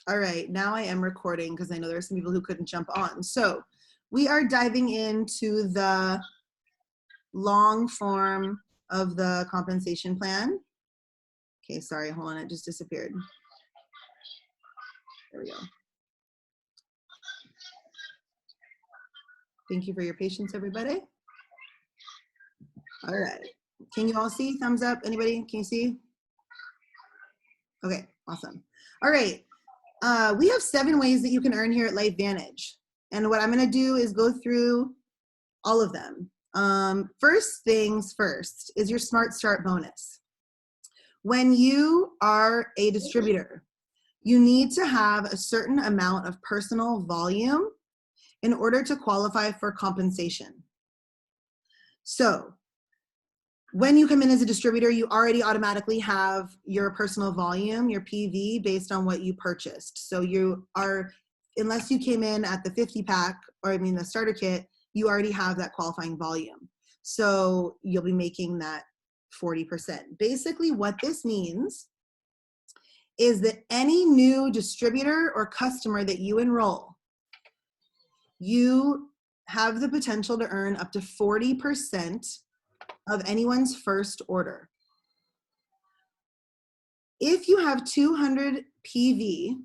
All right, now I am recording because I know there are some people who couldn't jump on. So we are diving into the long form of the compensation plan. Okay, sorry, hold on, it just disappeared. There we go. Thank you for your patience, everybody. All right, can you all see? Thumbs up, anybody? Can you see? Okay, awesome. All right, we have 7 ways that you can earn here at LifeVantage. And what I'm gonna do is go through all of them. First things first is your Smart Start bonus. When you are a distributor, you need to have a certain amount of personal volume in order to qualify for compensation. So when you come in as a distributor, you already automatically have your personal volume, your PV, based on what you purchased. So you are, unless you came in at the 50 pack, or I mean the starter kit, you already have that qualifying volume. So you'll be making that 40%. Basically what this means is that any new distributor or customer that you enroll, you have the potential to earn up to 40% of anyone's first order. If you have 200 PV,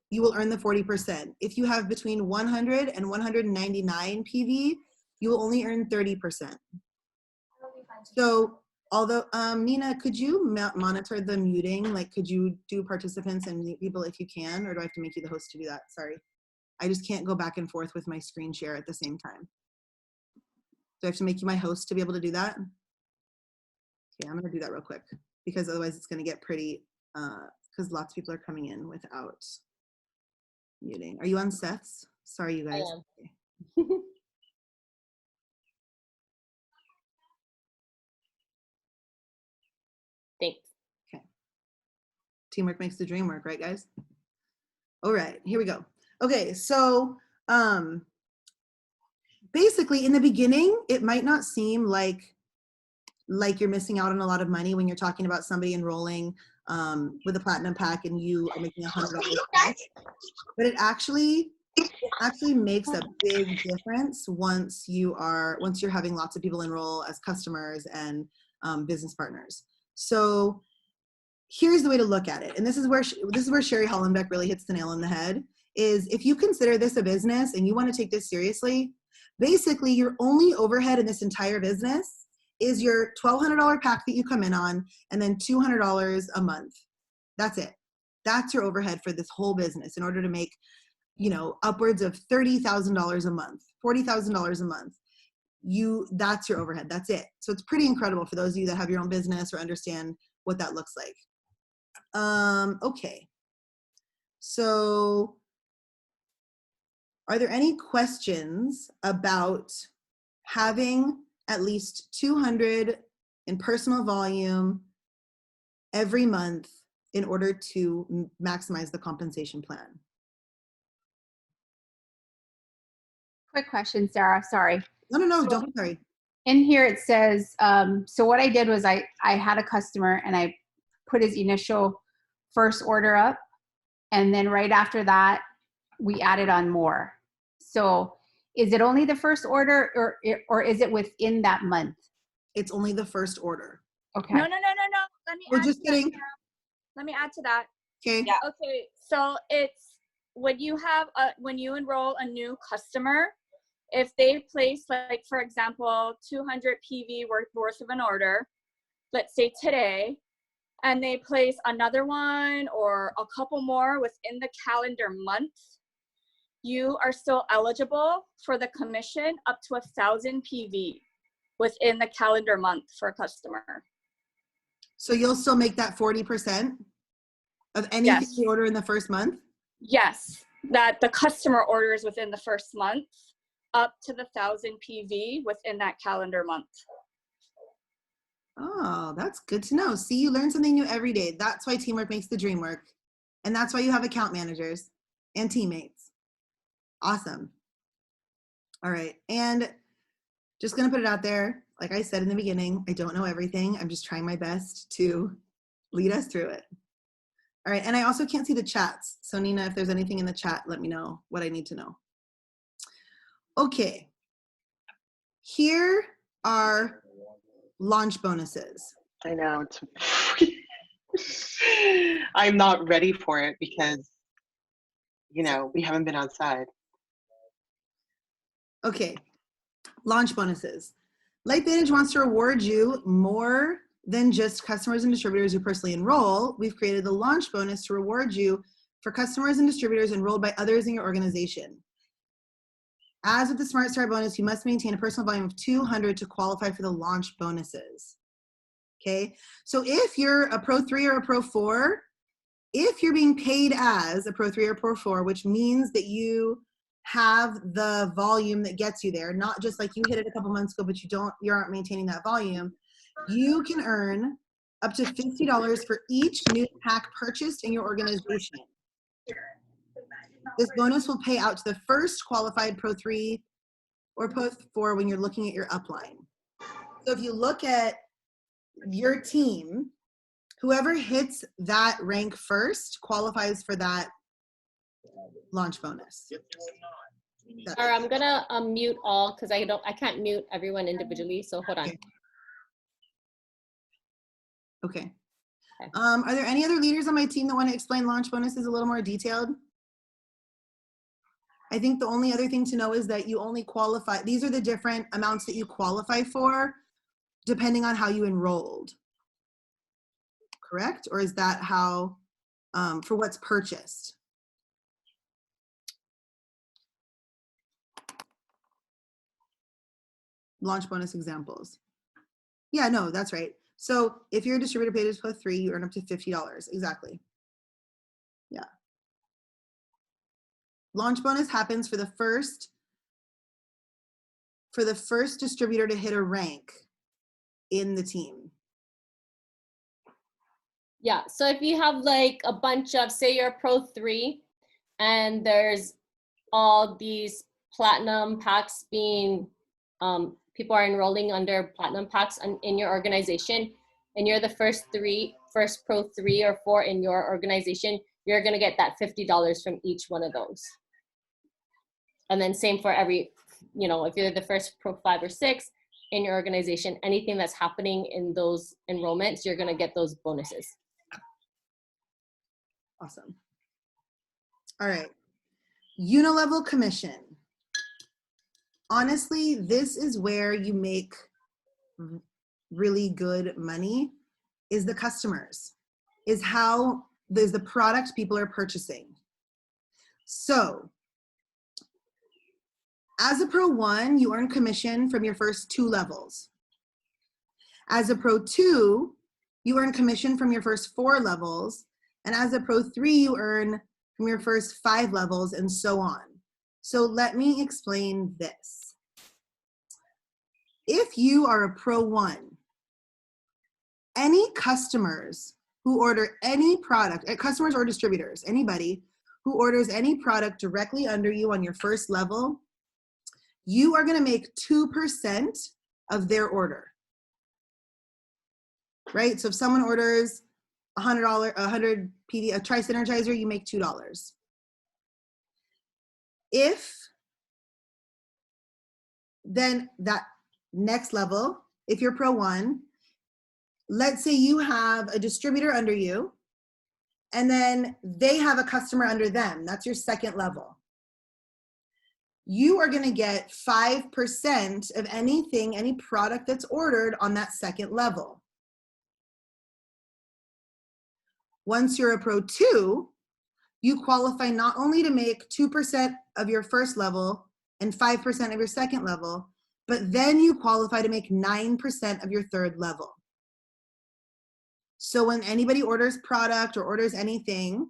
you will earn the 40%. If you have between 100 and 199 PV, you will only earn 30%. So although, Nina, could you monitor the muting? Like, could you do participants and mute people if you can, or do I have to make you the host to do that? Sorry. I just can't go back and forth with my screen share at the same time. Do I have to make you my host to be able to do that? Okay, I'm gonna do that real quick because otherwise it's gonna get pretty, because lots of people are coming in without muting. Are you on Seth's? Sorry, you guys. I am. Thanks. Okay. Teamwork makes the dream work, right, guys? All right, here we go. Okay, so basically in the beginning, it might not seem like you're missing out on a lot of money when you're talking about somebody enrolling with a platinum pack and you are making $100 back. But it actually makes a big difference once you're having lots of people enroll as customers and business partners. So here's the way to look at it, and this is where Sherry Hollenbeck really hits the nail on the head. Is if you consider this a business and you want to take this seriously, basically your only overhead in this entire business is your $1,200 pack that you come in on, and then $200 a month. That's it. That's your overhead for this whole business in order to make, upwards of $30,000 a month, $40,000 a month. That's your overhead. That's it. So it's pretty incredible for those of you that have your own business or understand what that looks like. Okay. So are there any questions about having at least 200 in personal volume every month in order to maximize the compensation plan? Quick question, Sarah, sorry. No, don't be sorry. In here it says, so what I did was I had a customer and I put his initial first order up, and then right after that, we added on more. So is it only the first order or is it within that month? It's only the first order. Okay. No. Let me add just kidding. Let me add to that. Okay. Yeah. Okay. So it's when you enroll a new customer, if they place, like, for example, 200 PV worth of an order, let's say today, and they place another one or a couple more within the calendar month, you are still eligible for the commission up to 1,000 PV within the calendar month for a customer. So you'll still make that 40% of anything you order in the first month? Yes, that the customer orders within the first month up to the 1,000 PV within that calendar month. Oh, that's good to know. See, you learn something new every day. That's why teamwork makes the dream work. And that's why you have account managers and teammates. Awesome. All right. And just going to put it out there. Like I said in the beginning, I don't know everything. I'm just trying my best to lead us through it. All right, and I also can't see the chats. So Nina, if there's anything in the chat, let me know what I need to know. Okay, here are launch bonuses. I know. I'm not ready for it because, you know, we haven't been outside. Okay, launch bonuses. LightVantage wants to reward you more than just customers and distributors who personally enroll. We've created the launch bonus to reward you for customers and distributors enrolled by others in your organization. As with the Smart Start bonus, you must maintain a personal volume of 200 to qualify for the launch bonuses. Okay, so if you're a Pro 3 or a Pro 4, if you're being paid as a Pro 3 or Pro 4, which means that you have the volume that gets you there, not just like you hit it a couple months ago, but you aren't maintaining that volume, you can earn up to $50 for each new pack purchased in your organization. This bonus will pay out to the first qualified Pro 3 or Pro 4 when you're looking at your upline. So if you look at your team, whoever hits that rank first qualifies for that launch bonus. Or I'm gonna mute all because I can't mute everyone individually. So hold on. Okay. Are there any other leaders on my team that want to explain launch bonuses a little more detailed? I think the only other thing to know is that you only qualify, these are the different amounts that you qualify for depending on how you enrolled. Correct? Or is that how, for what's purchased? Launch bonus examples. Yeah, no, that's right. So if you're a distributor paid as Pro 3, you earn up to $50. Exactly. Yeah. Launch bonus happens for the first distributor to hit a rank in the team. Yeah, so if you have like a bunch of, say you're a Pro 3 and there's all these platinum packs being, people are enrolling under platinum packs in your organization, and you're the first Pro 3 or 4 in your organization, you're gonna get that $50 from each one of those. And then same for every, you know, if you're the first Pro 5 or 6 in your organization, anything that's happening in those enrollments, you're gonna get those bonuses. Awesome. All right. Unilevel commission. Honestly, this is where you make really good money, is the customers, is how there's the product people are purchasing. So as a Pro 1, you earn commission from your first 2 levels. As a Pro 2, you earn commission from your first 4 levels. And as a Pro 3, you earn from your first 5 levels and so on. So let me explain this. If you are a Pro 1, any customers who order any product, customers or distributors, anybody who orders any product directly under you on your first level, you are gonna make 2% of their order, right? So if someone orders $100 PD, a Tri-Synergizer, you make $2. If then that next level, if you're Pro 1, let's say you have a distributor under you, and then they have a customer under them. That's your second level. You are gonna get 5% of anything, any product that's ordered on that second level. Once you're a Pro 2, you qualify not only to make 2% of your first level and 5% of your second level, but then you qualify to make 9% of your third level. So when anybody orders product or orders anything,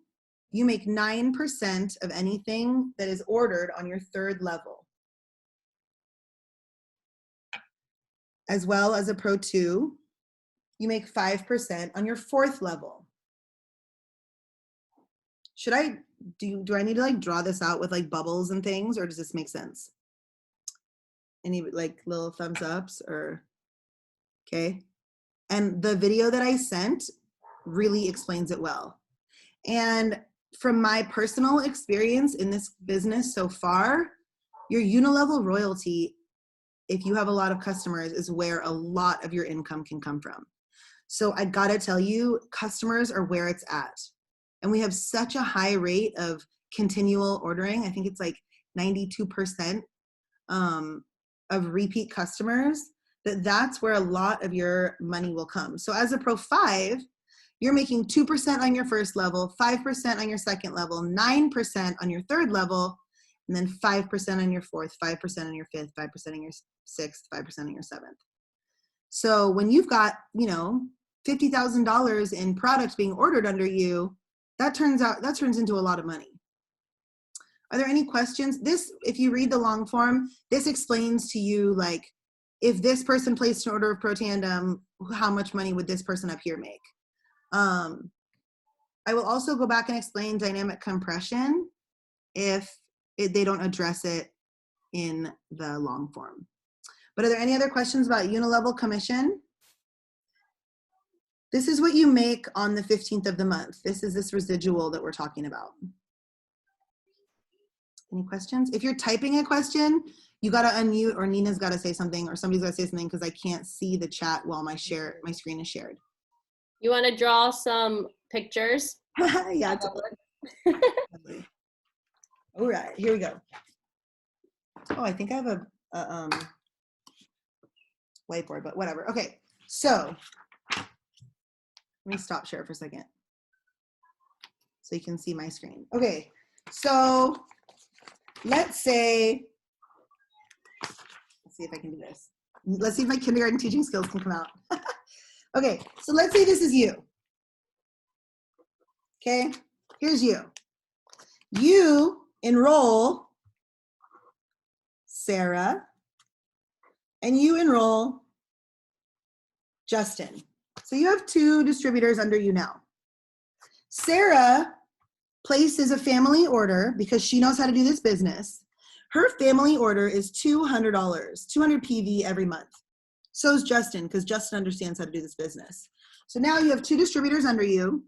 you make 9% of anything that is ordered on your third level. As well as a Pro 2, you make 5% on your fourth level. Should I, do I need to like draw this out with like bubbles and things, or does this make sense? Any like little thumbs ups or, okay. And the video that I sent really explains it well. And from my personal experience in this business so far, your unilevel royalty, if you have a lot of customers, is where a lot of your income can come from. So I gotta tell you, customers are where it's at. And we have such a high rate of continual ordering. I think it's like 92% of repeat customers, that's where a lot of your money will come. So as a Pro 5, you're making 2% on your first level, 5% on your second level, 9% on your third level, and then 5% on your fourth, 5% on your fifth, 5% on your sixth, 5% on your seventh. So when you've got, you know, $50,000 in products being ordered under you, that turns into a lot of money. Are there any questions? This, if you read the long form, this explains to you, like, if this person placed an order of Protandem, how much money would this person up here make? I will also go back and explain dynamic compression if they don't address it in the long form. But are there any other questions about unilevel commission? This is what you make on the 15th of the month. This is this residual that we're talking about. Any questions? If you're typing a question, you gotta unmute, or Nina's gotta say something, or somebody's gotta say something, because I can't see the chat while my screen is shared. You want to draw some pictures? Yeah. All right, here we go. Oh, I think I have a whiteboard, but whatever. Okay, so let me stop share for a second so you can see my screen. Okay, so let's see if I can do this. Let's see if my kindergarten teaching skills can come out. Okay, so let's say this is you. Okay, here's you. You enroll Sarah, and you enroll Justin. So you have 2 distributors under you now. Sarah places a family order because she knows how to do this business. Her family order is $200, 200 PV every month. So is Justin, because Justin understands how to do this business. So now you have 2 distributors under you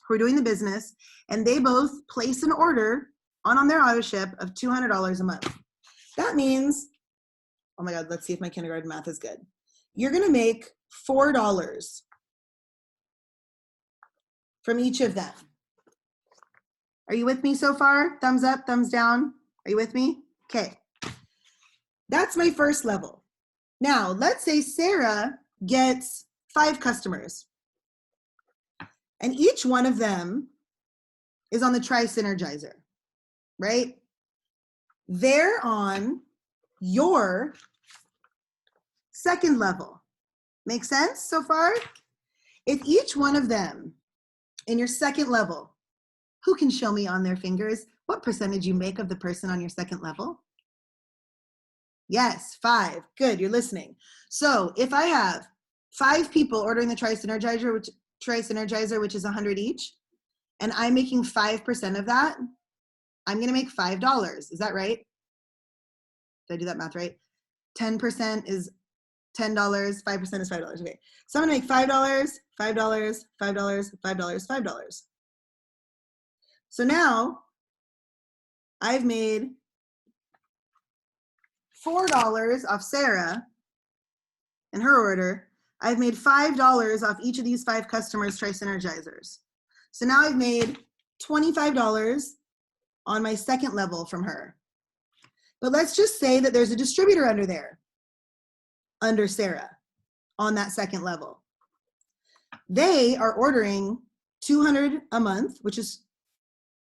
who are doing the business, and they both place an order on their auto ship of $200 a month. That means, oh my God, let's see if my kindergarten math is good. You're gonna make $4 from each of them. Are you with me so far? Thumbs up, thumbs down. Are you with me? Okay. That's my first level. Now, let's say Sarah gets 5 customers, and each one of them is on the Tri-Synergizer, right? They're on your second level. Make sense so far? If each one of them in your second level, who can show me on their fingers what percentage you make of the person on your second level? Yes, 5. Good, you're listening. So if I have 5 people ordering the Tri-Synergizer, which is 100 each, and I'm making 5% of that, I'm gonna make $5. Is that right? Did I do that math right? 10% is $10, 5% is $5. Okay, so I'm gonna make $5, $5, $5, $5, $5. So now I've made $4 off Sarah and her order. I've made $5 off each of these 5 customers' Tri-Synergizers. So now I've made $25 on my second level from her. But let's just say that there's a distributor under there, under Sarah, on that second level. They are ordering $200 a month, which is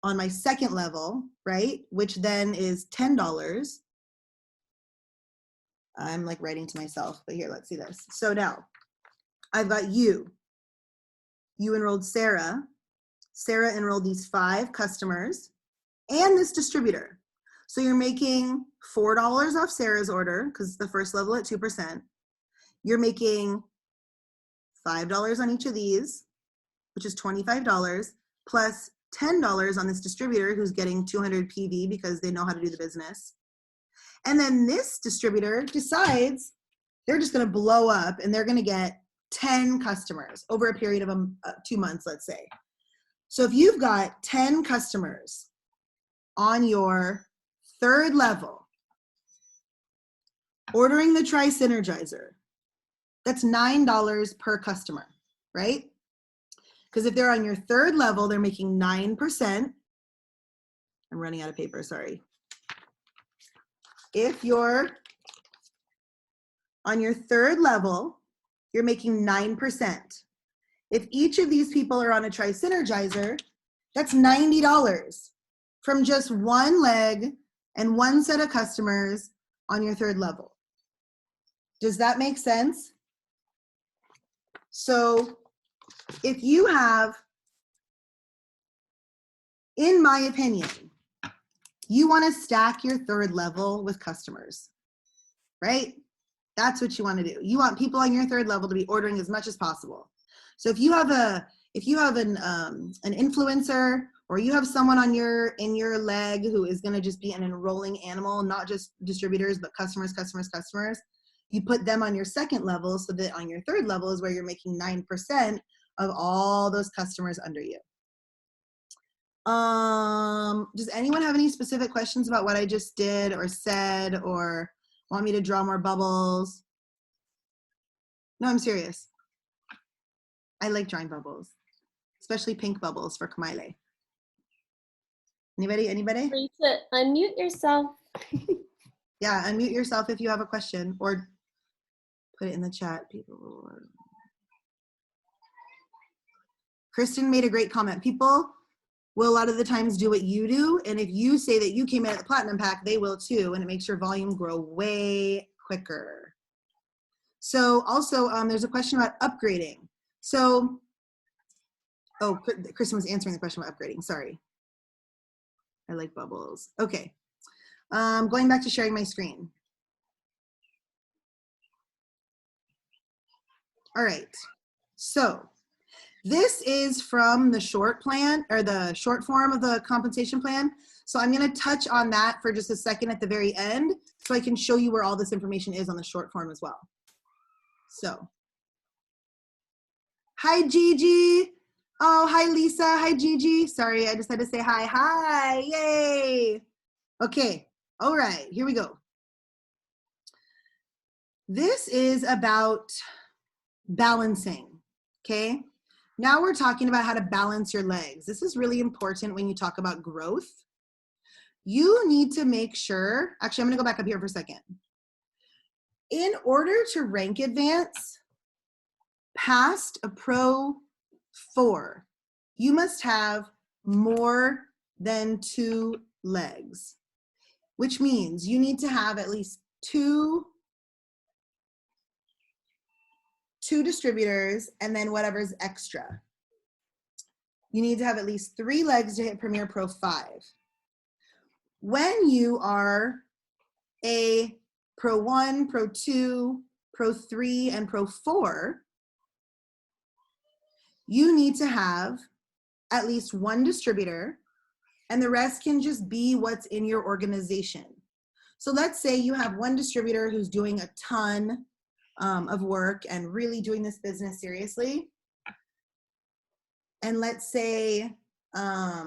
on my second level, right? Which then is $10. I'm like writing to myself, but here, let's see this. So now I've got you. You enrolled Sarah. Sarah enrolled these 5 customers and this distributor. So you're making $4 off Sarah's order because the first level at 2%. You're making $5 on each of these, which is $25, plus $10 on this distributor who's getting 200 PV because they know how to do the business. And then this distributor decides they're just going to blow up and they're going to get 10 customers over a period of 2 months, let's say. So if you've got 10 customers on your third level ordering the Tri-Synergizer, that's $9 per customer, right? Because if they're on your third level, they're making 9%. I'm running out of paper, sorry. If you're on your third level, you're making 9%. If each of these people are on a Tri-Synergizer, that's $90 from just one leg and one set of customers on your third level. Does that make sense? So if you have, in my opinion, you want to stack your third level with customers, right? That's what you want to do. You want people on your third level to be ordering as much as possible. So if you have an influencer, or you have someone on in your leg who is going to just be an enrolling animal, not just distributors, but customers, you put them on your second level, so that on your third level is where you're making 9% of all those customers under you. Does anyone have any specific questions about what I just did or said, or want me to draw more bubbles? No, I'm serious. I like drawing bubbles, especially pink bubbles for Kamaile. Anybody? Free to unmute yourself. Yeah, unmute yourself if you have a question, or put it in the chat. Kristen made a great comment. People will a lot of the times do what you do, and if you say that you came in at the platinum pack, they will too, and it makes your volume grow way quicker. So also, there's a question about upgrading. So, oh, Kristen was answering the question about upgrading, sorry. I like bubbles. Okay, going back to sharing my screen. All right, so this is from the short plan, or the short form of the compensation plan. So I'm going to touch on that for just a second at the very end, so I can show you where all this information is on the short form as well. So, hi Gigi. Oh, hi Lisa. Hi Gigi. Sorry, I just had to say hi. Hi, yay. Okay, all right, here we go. This is about balancing, okay? Now we're talking about how to balance your legs. This is really important when you talk about growth. You need to make sure, actually I'm gonna go back up here for a second. In order to rank advance past a Pro 4, you must have more than 2 legs, which means you need to have at least two distributors, and then whatever's extra. You need to have at least 3 legs to hit Premier Pro 5. When you are a Pro 1, Pro 2, Pro 3, and Pro 4, you need to have at least 1 distributor, and the rest can just be what's in your organization. So let's say you have 1 distributor who's doing a ton of work and really doing this business seriously. And let's say, let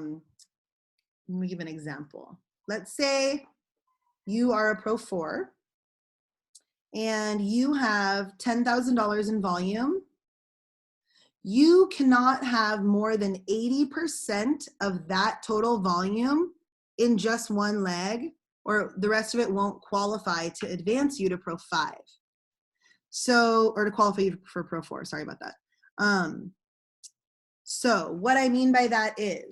me give an example. Let's say you are a Pro 4 and you have $10,000 in volume. You cannot have more than 80% of that total volume in just 1 leg, or the rest of it won't qualify to advance you to Pro 5. So, or to qualify you for Pro 4, sorry about that. So what I mean by that is,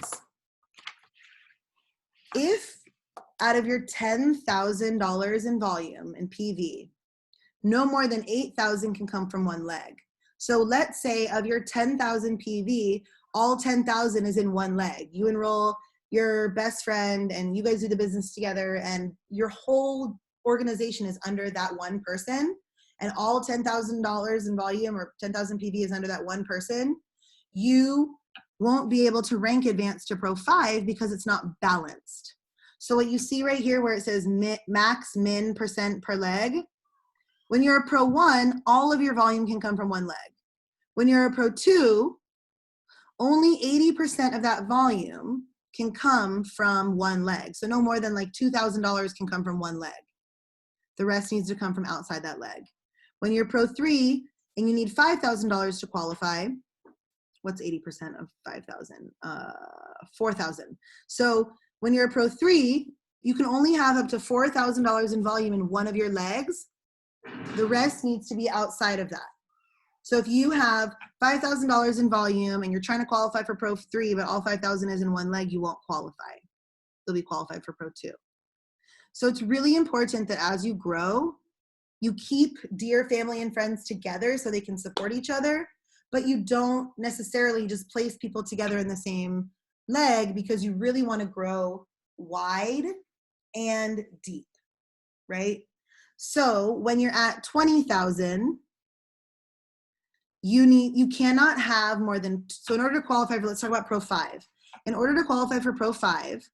if out of your $10,000 in volume in PV, no more than 8,000 can come from 1 leg. So let's say of your 10,000 PV, all 10,000 is in 1 leg. You enroll your best friend and you guys do the business together, and your whole organization is under that 1 person, and all $10,000 in volume or 10,000 PV is under that 1 person, you won't be able to rank advance to Pro 5 because it's not balanced. So what you see right here where it says max min % per leg, when you're a Pro 1, all of your volume can come from 1 leg. When you're a Pro 2, only 80% of that volume can come from one leg. So no more than like $2,000 can come from one leg. The rest needs to come from outside that leg. When you're Pro 3 and you need $5,000 to qualify, what's 80% of 5,000? 4,000. So when you're a Pro 3, you can only have up to $4,000 in volume in one of your legs. The rest needs to be outside of that. So if you have $5,000 in volume and you're trying to qualify for Pro 3, but all 5,000 is in one leg, you won't qualify. You'll be qualified for Pro 2. So it's really important that as you grow, you keep dear family and friends together so they can support each other, but you don't necessarily just place people together in the same leg, because you really want to grow wide and deep, right? So when you're at 20,000, you cannot have more than, so in order to qualify for, let's talk about Pro 5. In order to qualify for Pro 5,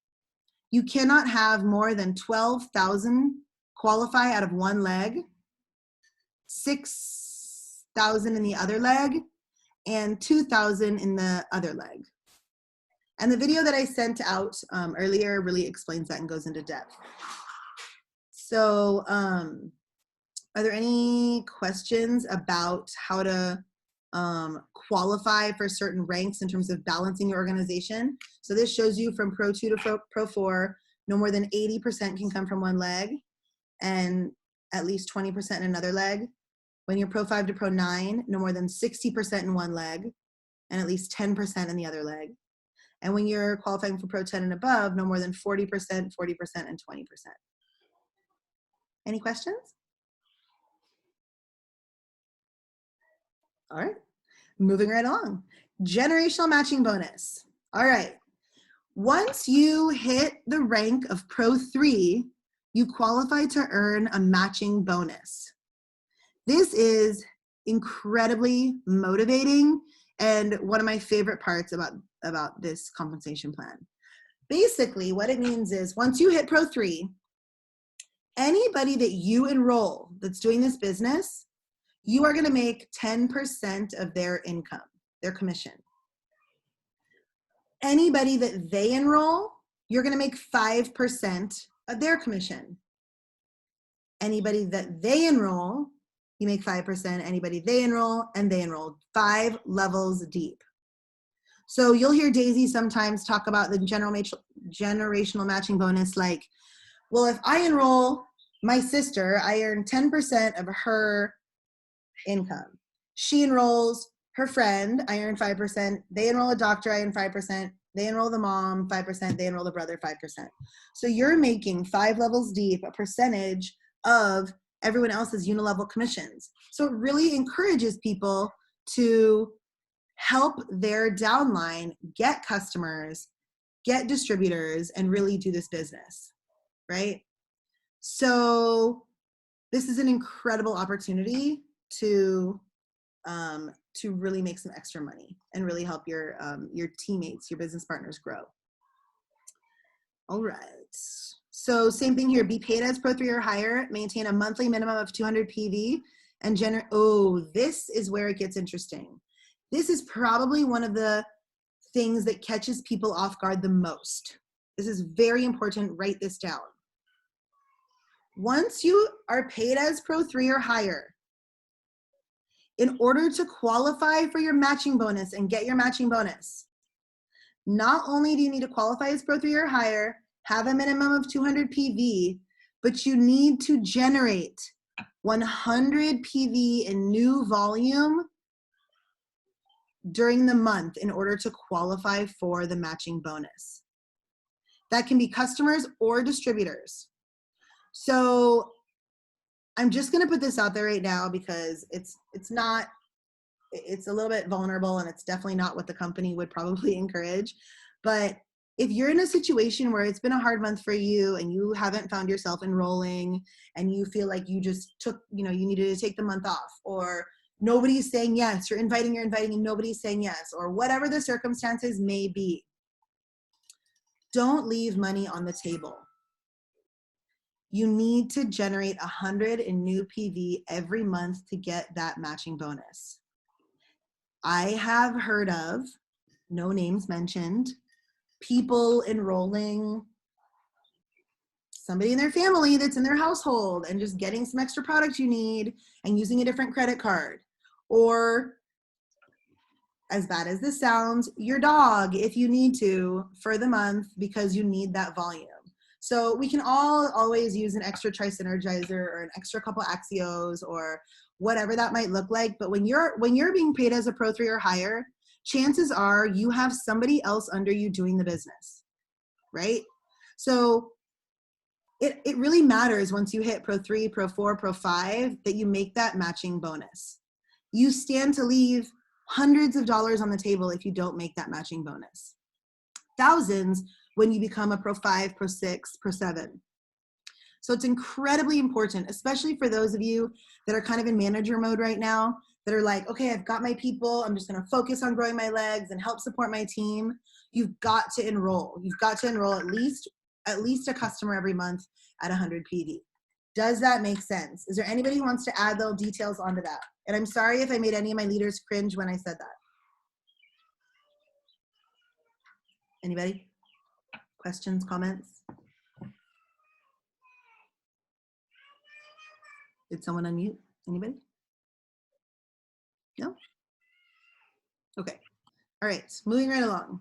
you cannot have more than 12,000 qualify out of one leg, 6,000 in the other leg, and 2,000 in the other leg. And the video that I sent out earlier really explains that and goes into depth. So are there any questions about how to qualify for certain ranks in terms of balancing your organization? So this shows you from Pro 2 to Pro 4, no more than 80% can come from one leg and at least 20% in another leg. When you're Pro 5 to Pro 9, no more than 60% in one leg and at least 10% in the other leg. And when you're qualifying for Pro 10 and above, no more than 40%, 40%, and 20%. Any questions? All right, moving right along. Generational matching bonus. All right, once you hit the rank of Pro 3, you qualify to earn a matching bonus. This is incredibly motivating and one of my favorite parts about this compensation plan. Basically, what it means is once you hit Pro 3, anybody that you enroll that's doing this business, you are going to make 10% of their income, their commission. Anybody that they enroll, you're going to make 5% of their commission. Anybody that they enroll, you make 5%. Anybody they enroll, and they enroll 5 levels deep. So you'll hear Daisy sometimes talk about the generational matching bonus, like, well, if I enroll my sister, I earn 10% of her income. She enrolls her friend, I earn 5%. They enroll a doctor, I earn 5%. They enroll the mom, 5%. They enroll the brother, 5%. So you're making 5 levels deep, a percentage of everyone else's unilevel commissions. So it really encourages people to help their downline get customers, get distributors, and really do this business, right? So this is an incredible opportunity to really make some extra money and really help your teammates, your business partners grow. All right. So same thing here. Be paid as Pro 3 or higher. Maintain a monthly minimum of 200 PV and generate. Oh, this is where it gets interesting. This is probably one of the things that catches people off guard the most. This is very important. Write this down. Once you are paid as Pro 3 or higher, in order to qualify for your matching bonus and get your matching bonus, not only do you need to qualify as Pro 3 or higher, have a minimum of 200 PV, but you need to generate 100 PV in new volume during the month in order to qualify for the matching bonus. That can be customers or distributors. So I'm just gonna put this out there right now because it's a little bit vulnerable and it's definitely not what the company would probably encourage. But if you're in a situation where it's been a hard month for you and you haven't found yourself enrolling and you feel like you just took, you needed to take the month off, or nobody's saying yes, you're inviting and nobody's saying yes, or whatever the circumstances may be, don't leave money on the table. You need to generate 100 in new PV every month to get that matching bonus. I have heard of no names mentioned, people enrolling somebody in their family that's in their household and just getting some extra product you need and using a different credit card. Or, as bad as this sounds, your dog if you need to for the month because you need that volume. So we can all always use an extra Tri-Synergizer or an extra couple Axios or whatever that might look like. But when you're being paid as a Pro 3 or higher, chances are you have somebody else under you doing the business, right? So it really matters once you hit Pro 3, Pro 4, Pro 5 that you make that matching bonus. You stand to leave hundreds of dollars on the table if you don't make that matching bonus. Thousands when you become a Pro 5, Pro 6, Pro 7. So it's incredibly important, especially for those of you that are kind of in manager mode right now, that are like, okay, I've got my people, I'm just gonna focus on growing my legs and help support my team. You've got to enroll. You've got to enroll at least a customer every month at 100 PV. Does that make sense? Is there anybody who wants to add little details onto that? And I'm sorry if I made any of my leaders cringe when I said that. Anybody? Questions, comments? Did someone unmute? Anybody? No? Okay. All right, moving right along.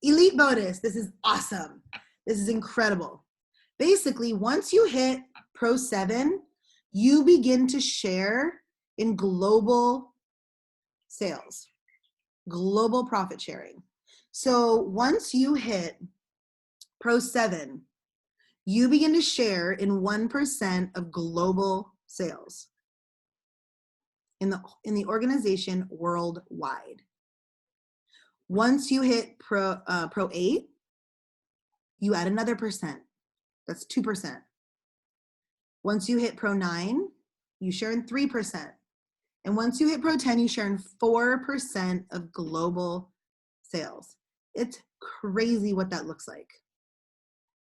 Elite bonus. This is awesome. This is incredible. Basically, once you hit Pro 7, you begin to share in global sales, global profit sharing. So once you hit Pro 7, you begin to share in 1% of global sales in the organization worldwide. Once you hit Pro 8, you add another percent. That's 2%. Once you hit Pro 9, you share in 3%. And once you hit Pro 10, you share in 4% of global sales. It's crazy what that looks like.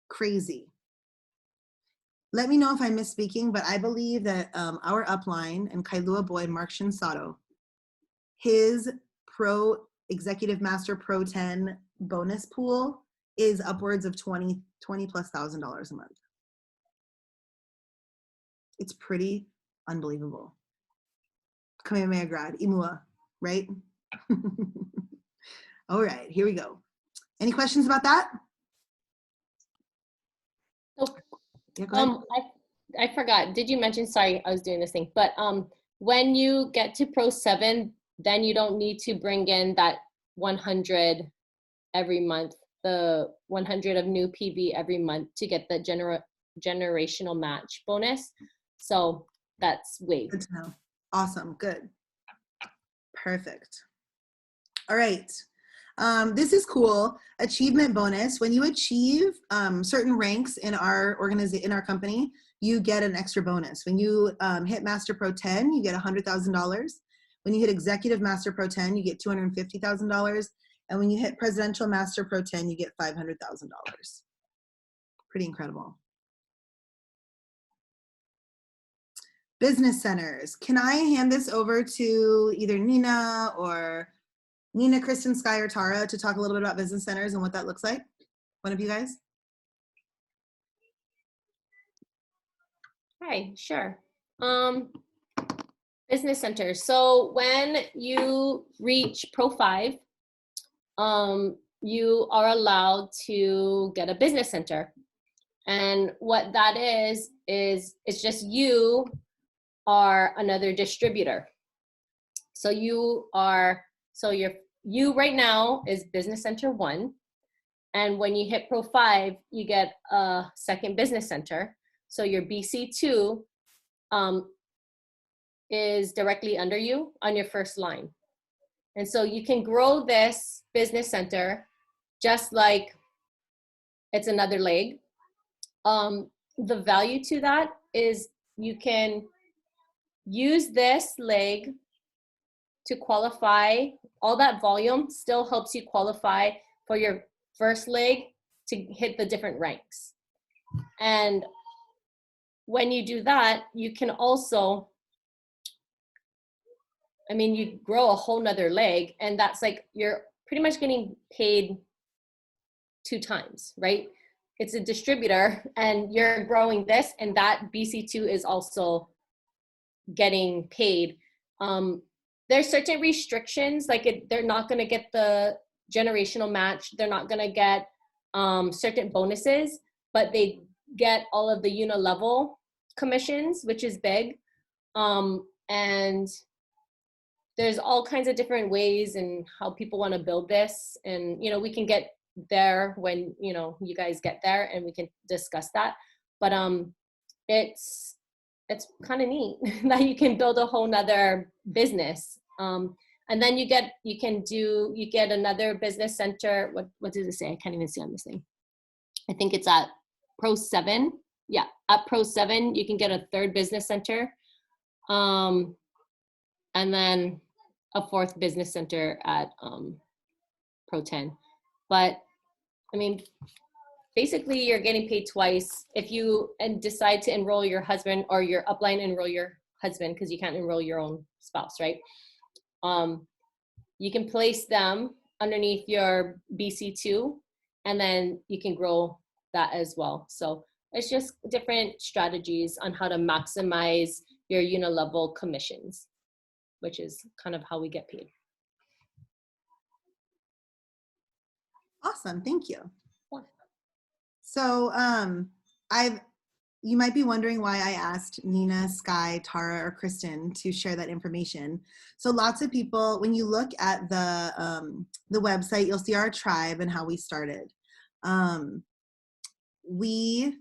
Crazy. Let me know if I'm misspeaking, but I believe that our upline and Kailua boy, Mark Shinsato, his Pro Executive Master Pro 10 bonus pool is upwards of $20,000+ a month. It's pretty unbelievable. Kamehameha grad, Imua, right? All right, here we go. Any questions about that? Oh, Yeah, go ahead. I forgot. Did you mention? Sorry, I was doing this thing. But when you get to Pro 7, then you don't need to bring in that 100 every month, the 100 of new PV every month to get the generational match bonus. So that's waived. Good to know. Awesome. Good. Perfect. All right. This is cool. Achievement bonus. When you achieve certain ranks in our company, you get an extra bonus. When you hit Master Pro 10, you get $100,000. When you hit Executive Master Pro 10, you get $250,000. And when you hit Presidential Master Pro 10, you get $500,000. Pretty incredible. Business centers. Can I hand this over to either Nina, Kristen, Sky, or Tara to talk a little bit about business centers and what that looks like? One of you guys? Hi, sure. Business centers. So when you reach Pro 5, you are allowed to get a business center. And what that is it's just you are another distributor. So you right now is Business Center 1. And when you hit Pro 5, you get a second business center. So your BC2 is directly under you on your first line. And so you can grow this business center just like it's another leg. The value to that is you can use this leg to qualify. All that volume still helps you qualify for your first leg to hit the different ranks. And when you do that, you can also, you grow a whole nother leg, and that's like your pretty much getting paid 2 times, right? It's a distributor and you're growing this, and that BC2 is also getting paid. There's certain restrictions, like they're not going to get the generational match. They're not going to get certain bonuses, but they get all of the unilevel commissions, which is big. And there's all kinds of different ways and how people want to build this. And, you know, we can get there when, you know, you guys get there and we can discuss that. But it's kind of neat that you can build a whole nother business. And then you get another business center. What does it say? I can't even see on this thing. I think it's at Pro 7. Yeah, at Pro 7, you can get a 3rd business center. And then a 4th business center at Pro 10. But I mean, basically you're getting paid twice if you decide to enroll your husband, or your upline enroll your husband, because you can't enroll your own spouse, right? You can place them underneath your BC2, and then you can grow that as well. So it's just different strategies on how to maximize your unilevel commissions, which is kind of how we get paid. Awesome, thank you. Yeah. So you might be wondering why I asked Nina, Sky, Tara, or Kristen to share that information. So lots of people, when you look at the website, you'll see our tribe and how we started. We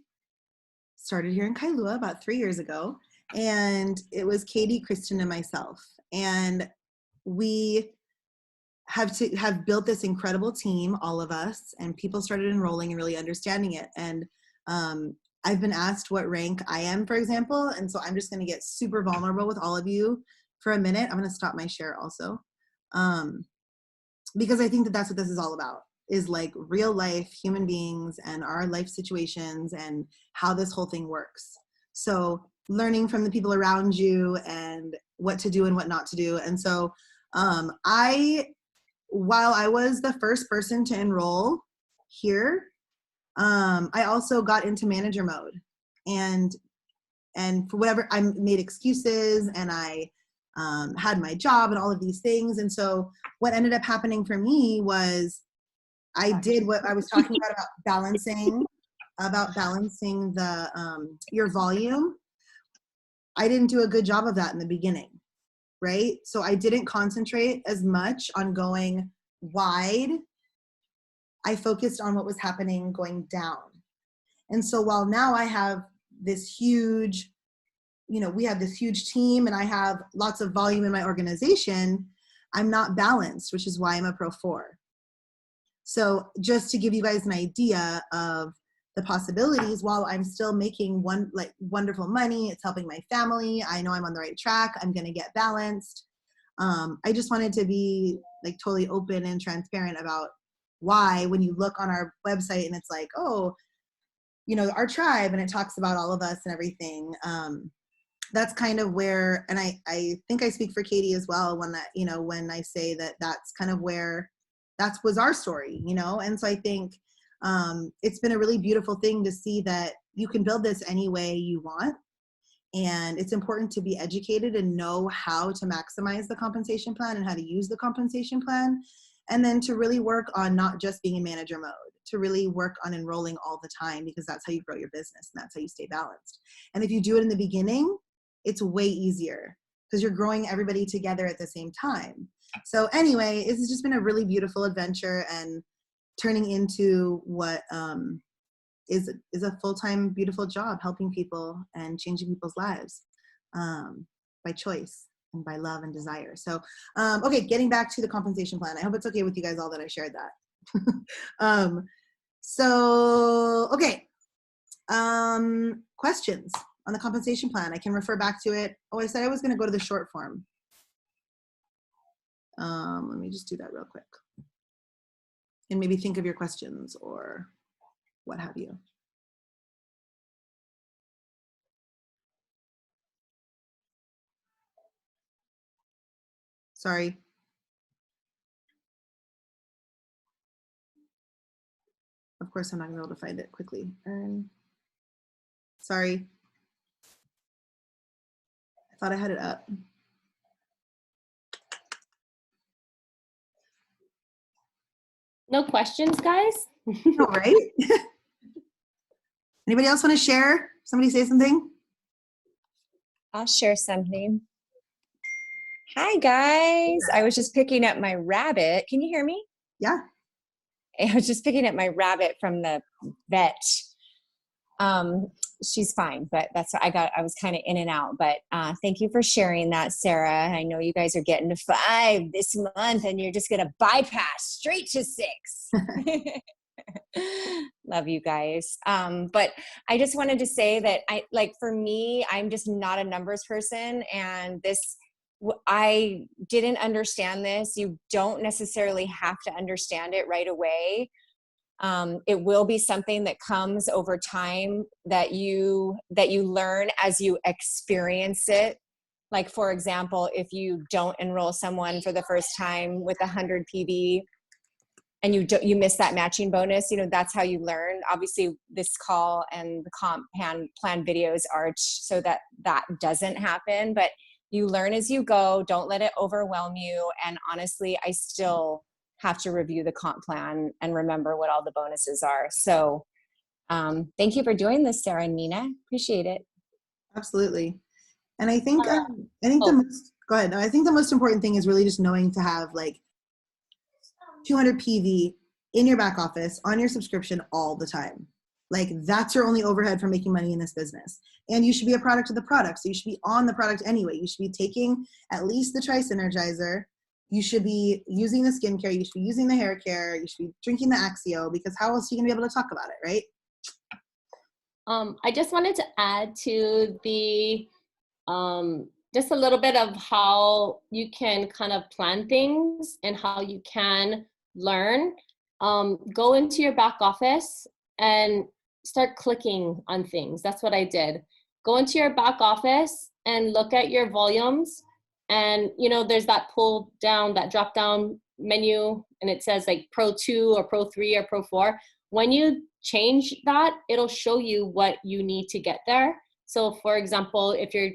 started here in Kailua about 3 years ago, and it was Katie, Kristen, and myself. And we have built this incredible team, all of us, and people started enrolling and really understanding it. And I've been asked what rank I am, for example, and so I'm just going to get super vulnerable with all of you for a minute. I'm going to stop my share also, because I think that that's what this is all about, is like real life human beings and our life situations and how this whole thing works. So learning from the people around you and what to do and what not to do. And so while I was the first person to enroll here, I also got into manager mode, and for whatever, I made excuses, and I had my job and all of these things. And so what ended up happening for me was I did what I was talking about balancing the your volume. I didn't do a good job of that in the beginning, right? So I didn't concentrate as much on going wide. I focused on what was happening going down. And so while now I have this huge, we have this huge team and I have lots of volume in my organization, I'm not balanced, which is why I'm a Pro 4. So just to give you guys an idea of the possibilities, while I'm still making wonderful money, it's helping my family, I know I'm on the right track, I'm going to get balanced. I just wanted to be like totally open and transparent about why, when you look on our website and it's like, oh, our tribe, and it talks about all of us and everything. That's kind of where, and I think I speak for Katie as well when when I say that that's kind of where that was our story, and so I think it's been a really beautiful thing to see that you can build this any way you want. And it's important to be educated and know how to maximize the compensation plan and how to use the compensation plan. And then to really work on not just being in manager mode, to really work on enrolling all the time, because that's how you grow your business and that's how you stay balanced. And if you do it in the beginning, it's way easier because you're growing everybody together at the same time. So anyway, it's just been a really beautiful adventure and turning into what is a full-time beautiful job, helping people and changing people's lives by choice and by love and desire. So okay, getting back to the compensation plan. I hope it's okay with you guys all that I shared that. So okay, questions on the compensation plan. I can refer back to it. Oh, I said I was going to go to the short form. Let me just do that real quick and maybe think of your questions or what have you. Sorry. Of course, I'm not gonna be able to find it quickly. Sorry. I thought I had it up. No questions, guys? No, right? Anybody else want to share? Somebody say something? I'll share something. Hi, guys. I was just picking up my rabbit. Can you hear me? Yeah. I was just picking up my rabbit from the vet. She's fine, but I was kind of in and out, but thank you for sharing that, Sarah. I know you guys are getting to 5 this month and you're just going to bypass straight to 6. Love you guys. But I just wanted to say that for me, I'm just not a numbers person, and I didn't understand this. You don't necessarily have to understand it right away. It will be something that comes over time that you learn as you experience it. Like, for example, if you don't enroll someone for the first time with 100 PV and you miss that matching bonus, that's how you learn. Obviously, this call and the comp plan videos are so that doesn't happen, but you learn as you go. Don't let it overwhelm you. And honestly, I still have to review the comp plan and remember what all the bonuses are. So thank you for doing this, Sarah and Nina. Appreciate it. Absolutely. And I think go ahead. No, I think the most important thing is really just knowing to have like 200 PV in your back office on your subscription all the time. Like, that's your only overhead for making money in this business. And you should be a product of the product. So you should be on the product anyway. You should be taking at least the Tri-Synergizer. You should be using the skincare. You should be using the hair care. You should be drinking the Axio, because how else are you going to be able to talk about it, right? I just wanted to add to the, just a little bit of how you can kind of plan things and how you can learn. Go into your back office and start clicking on things. That's what I did. Go into your back office and look at your volumes. And, there's that drop down menu, and it says like Pro 2 or Pro 3 or Pro 4. When you change that, it'll show you what you need to get there. So for example, if you're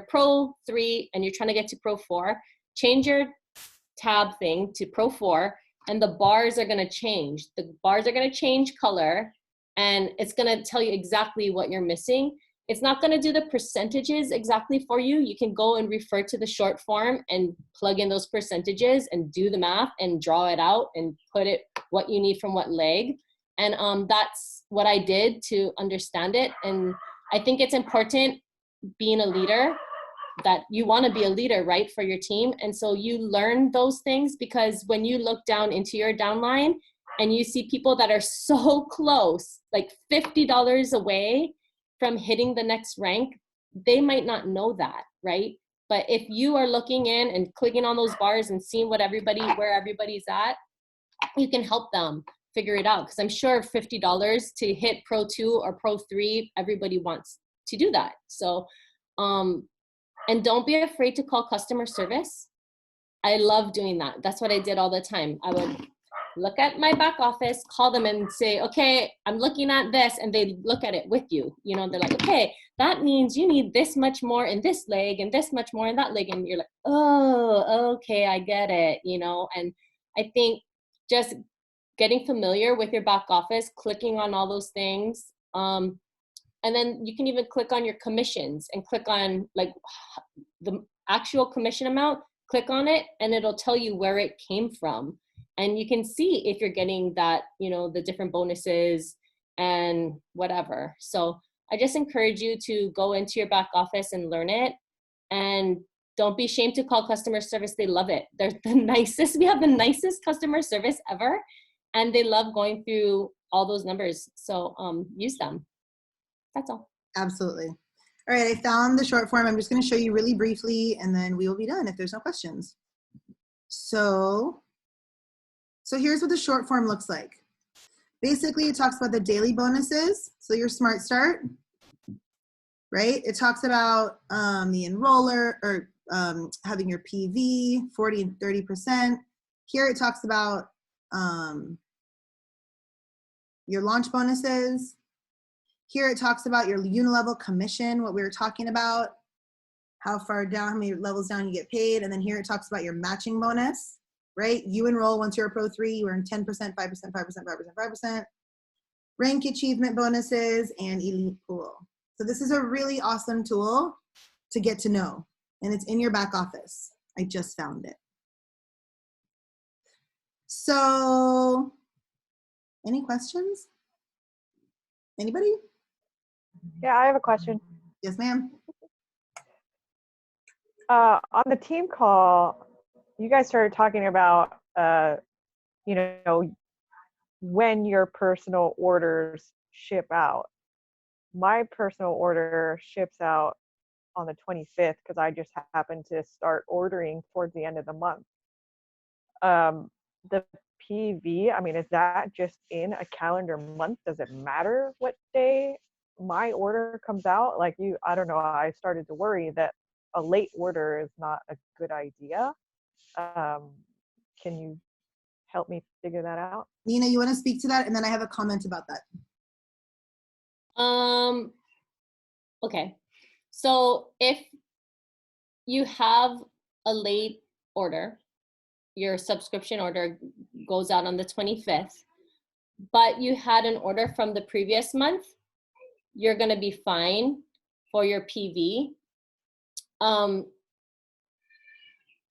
Pro 3 and you're trying to get to Pro 4, change your tab thing to Pro 4, and the bars are going to change. The bars are going to change color, and it's going to tell you exactly what you're missing. It's not going to do the percentages exactly for you. You can go and refer to the short form and plug in those percentages and do the math and draw it out and put it what you need from what leg. And that's what I did to understand it. And I think it's important, being a leader, that you want to be a leader, right, for your team. And so you learn those things, because when you look down into your downline and you see people that are so close, like $50 away from hitting the next rank, they might not know that, right? But if you are looking in and clicking on those bars and seeing where everybody's at, you can help them figure it out. Because I'm sure $50 to hit Pro 2 or Pro 3, everybody wants to do that. So, and don't be afraid to call customer service. I love doing that. That's what I did all the time. I would look at my back office, call them and say, okay, I'm looking at this, and they look at it with you. They're like, okay, that means you need this much more in this leg and this much more in that leg. And you're like, oh, okay, I get it, And I think just getting familiar with your back office, clicking on all those things. And then you can even click on your commissions and click on like the actual commission amount, click on it, and it'll tell you where it came from. And you can see if you're getting that, the different bonuses and whatever. So I just encourage you to go into your back office and learn it. And don't be ashamed to call customer service. They love it. They're the nicest. We have the nicest customer service ever. And they love going through all those numbers. So use them. That's all. Absolutely. All right, I found the short form. I'm just going to show you really briefly, and then we will be done if there's no questions. So here's what the short form looks like. Basically, it talks about the daily bonuses. So your Smart Start, right? It talks about the enroller, or having your PV, 40 and 30%. Here it talks about your launch bonuses. Here it talks about your unilevel commission, what we were talking about, how far down, how many levels down you get paid. And then here it talks about your matching bonus, right? You enroll once you're a Pro 3, you earn 10%, 5%, 5%, 5%, 5%. Rank achievement bonuses and elite pool. So this is a really awesome tool to get to know. And it's in your back office. I just found it. So, any questions? Anybody? Yeah, I have a question. Yes, ma'am. On the team call, you guys started talking about, you know, when your personal orders ship out. My personal order ships out on the 25th because I just happened to start ordering towards the end of the month. The PV, I mean, is that just in a calendar month? Does it matter what day my order comes out? Like I don't know, I started to worry that a late order is not a good idea. Can you help me figure that out? Nina, you want to speak to that? And then I have a comment about that. Okay. So if you have a late order, your subscription order goes out on the 25th, but you had an order from the previous month, you're going to be fine for your PV.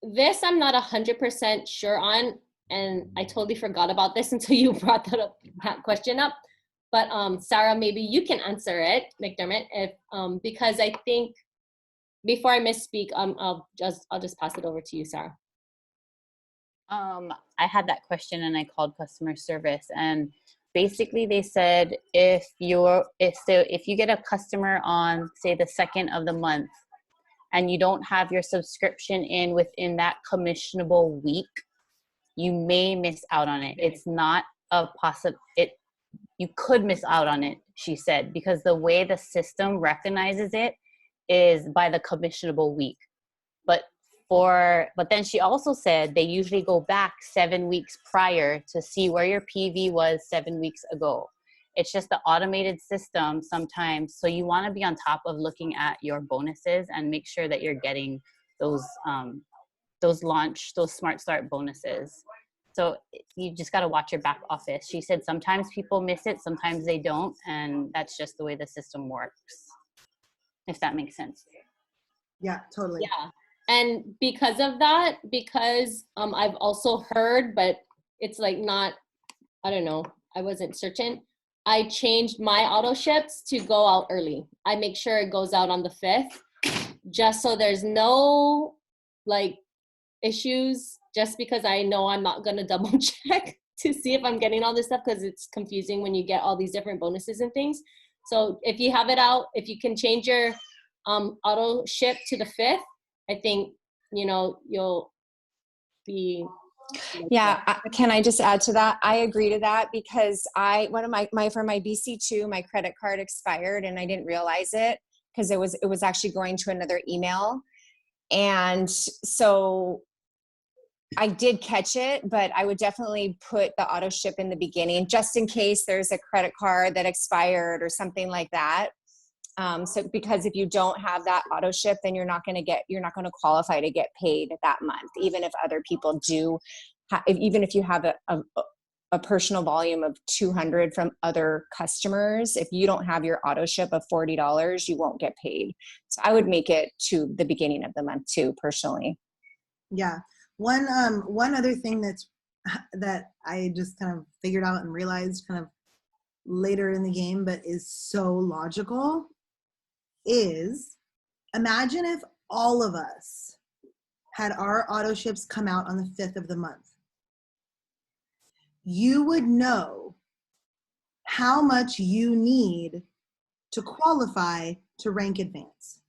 This I'm not 100% sure on, and I totally forgot about this until you brought that question up. But Sarah, maybe you can answer it, McDermott, if because I think before I misspeak, I'll just pass it over to you, Sarah. I had that question and I called customer service, and basically they said if you get a customer on, say, the 2nd of the month and you don't have your subscription in within that commissionable week, you may miss out on it. It's not a you could miss out on it, she said, because the way the system recognizes it is by the commissionable week. But then she also said they usually go back 7 weeks prior to see where your PV was 7 weeks ago. It's just the automated system sometimes. So you want to be on top of looking at your bonuses and make sure that you're getting those Smart Start bonuses. So you just got to watch your back office. She said sometimes people miss it, sometimes they don't. And that's just the way the system works, if that makes sense. Yeah, totally. Yeah. And because of that, I've also heard, but it's like not, I don't know, I wasn't certain. I changed my auto ships to go out early. I make sure it goes out on the 5th, just so there's no like issues, just because I know I'm not going to double check to see if I'm getting all this stuff, because it's confusing when you get all these different bonuses and things. So if you have it out, if you can change your auto ship to the 5th, I think, you'll be. Yeah, can I just add to that? I agree to that because for my BC2, my credit card expired and I didn't realize it because it was actually going to another email. And so I did catch it, but I would definitely put the auto ship in the beginning just in case there's a credit card that expired or something like that. So because if you don't have that auto ship, then you're not going to qualify to get paid that month, even if other people do, even if you have a personal volume of 200 from other customers, if you don't have your auto ship of $40, you won't get paid. So I would make it to the beginning of the month too, personally. Yeah. One other thing that I just kind of figured out and realized kind of later in the game, but is so logical, is imagine if all of us had our auto ships come out on the 5th of the month. You would know how much you need to qualify to rank advance.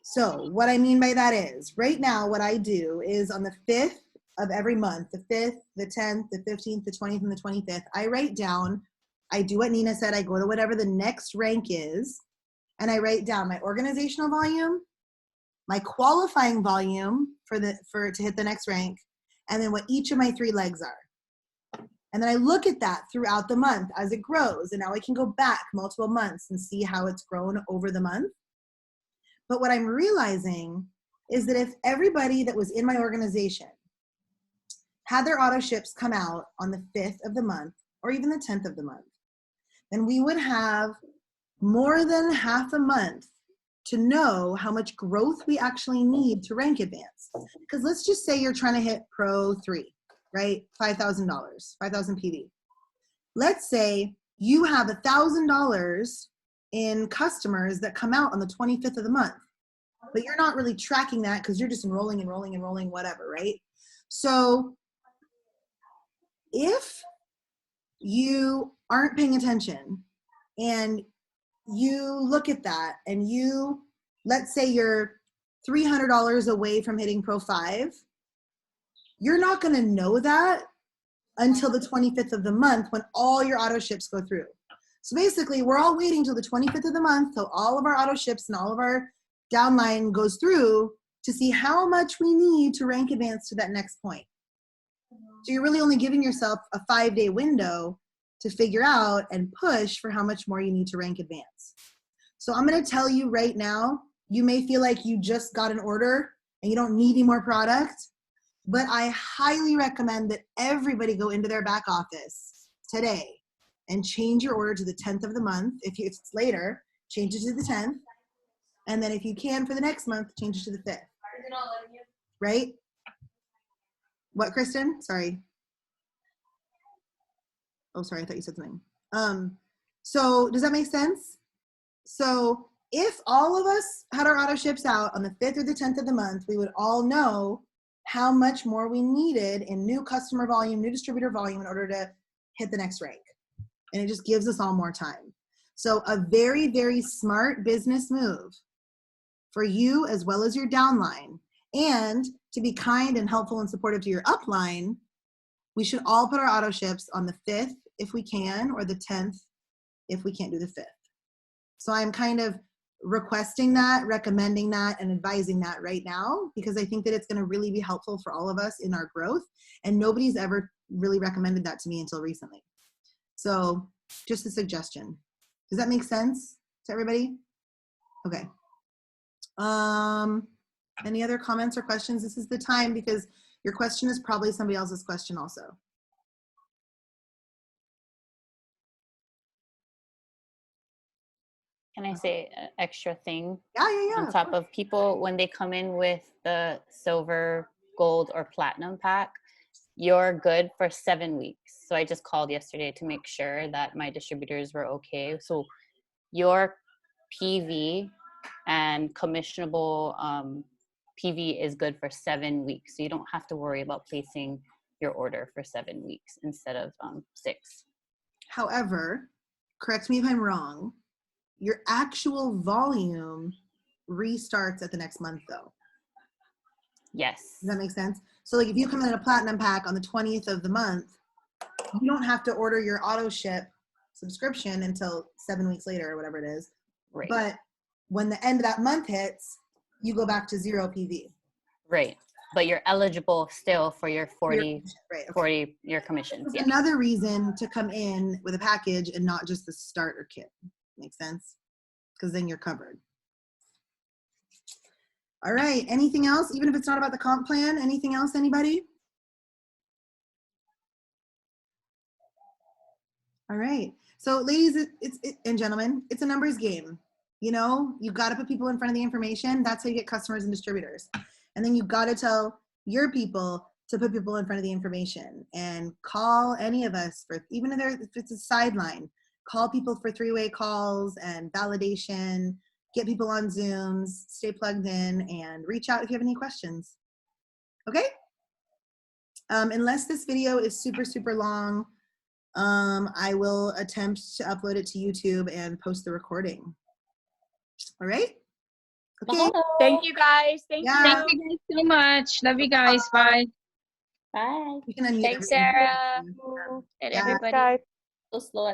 So what I mean by that is, right now what I do is on the 5th of every month, the 5th, the 10th, the 15th, the 20th, and the 25th, I write down, I do what Nina said, I go to whatever the next rank is, and I write down my organizational volume, my qualifying volume for to hit the next rank, and then what each of my 3 legs are. And then I look at that throughout the month as it grows. And now I can go back multiple months and see how it's grown over the month. But what I'm realizing is that if everybody that was in my organization had their auto ships come out on the 5th of the month, or even the 10th of the month, then we would have more than half a month to know how much growth we actually need to rank advance. Because let's just say you're trying to hit Pro 3, right? $5,000, 5,000 PV. Let's say you have $1,000 in customers that come out on the 25th of the month, but you're not really tracking that because you're just enrolling, whatever, right? So if you aren't paying attention and you look at that and you, let's say you're $300 away from hitting Pro 5, you're not going to know that until the 25th of the month when all your auto ships go through. So basically, we're all waiting till the 25th of the month till all of our auto ships and all of our downline goes through to see how much we need to rank advance to that next point. So you're really only giving yourself a 5-day window to figure out and push for how much more you need to rank advance. So I'm going to tell you right now, you may feel like you just got an order and you don't need any more product, but I highly recommend that everybody go into their back office today and change your order to the 10th of the month. If it's later, change it to the 10th. And then if you can for the next month, change it to the 5th. Right? What, Kristen? Sorry. Oh, sorry, I thought you said something. So does that make sense? So if all of us had our auto ships out on the 5th or the 10th of the month, we would all know how much more we needed in new customer volume, new distributor volume in order to hit the next rank. And it just gives us all more time. So a very, very smart business move for you as well as your downline. And to be kind and helpful and supportive to your upline, we should all put our auto ships on the 5th if we can, or the 10th if we can't do the 5th. So I'm kind of requesting that, recommending that, and advising that right now, because I think that it's going to really be helpful for all of us in our growth. And nobody's ever really recommended that to me until recently. So just a suggestion. Does that make sense to everybody? Okay. Any other comments or questions? This is the time, because your question is probably somebody else's question also. Can I say an extra thing? Yeah. On top of people, when they come in with the silver, gold, or platinum pack, you're good for 7 weeks. So I just called yesterday to make sure that my distributors were okay. So your PV and commissionable PV is good for 7 weeks. So you don't have to worry about placing your order for 7 weeks instead of 6. However, correct me if I'm wrong, your actual volume restarts at the next month though. Yes. Does that make sense? So like if you come in a platinum pack on the 20th of the month, you don't have to order your auto ship subscription until 7 weeks later or whatever it is. Right. But when the end of that month hits, you go back to 0 PV. Right. But you're eligible still for your 40, right, okay. 40 your commissions. That's Yeah. another reason to come in with a package and not just the starter kit. Makes sense? Because then you're covered. All right, anything else? Even if it's not about the comp plan, anything else, anybody? All right, so ladies and gentlemen, it's a numbers game. You know, you gotta put people in front of the information. That's how you get customers and distributors. And then you gotta tell your people to put people in front of the information, and call any of us for, even if it's a sideline, call people for 3-way calls and validation, get people on Zooms, stay plugged in, and reach out if you have any questions. Okay? Unless this video is super, super long, I will attempt to upload it to YouTube and post the recording. All right? Okay. Thank you guys. Thank Yeah. you. Thank you guys so much. Love you guys. Bye. Bye. You can unmute Thanks, everyone. Sarah and Yeah. everybody. Guys. So slow.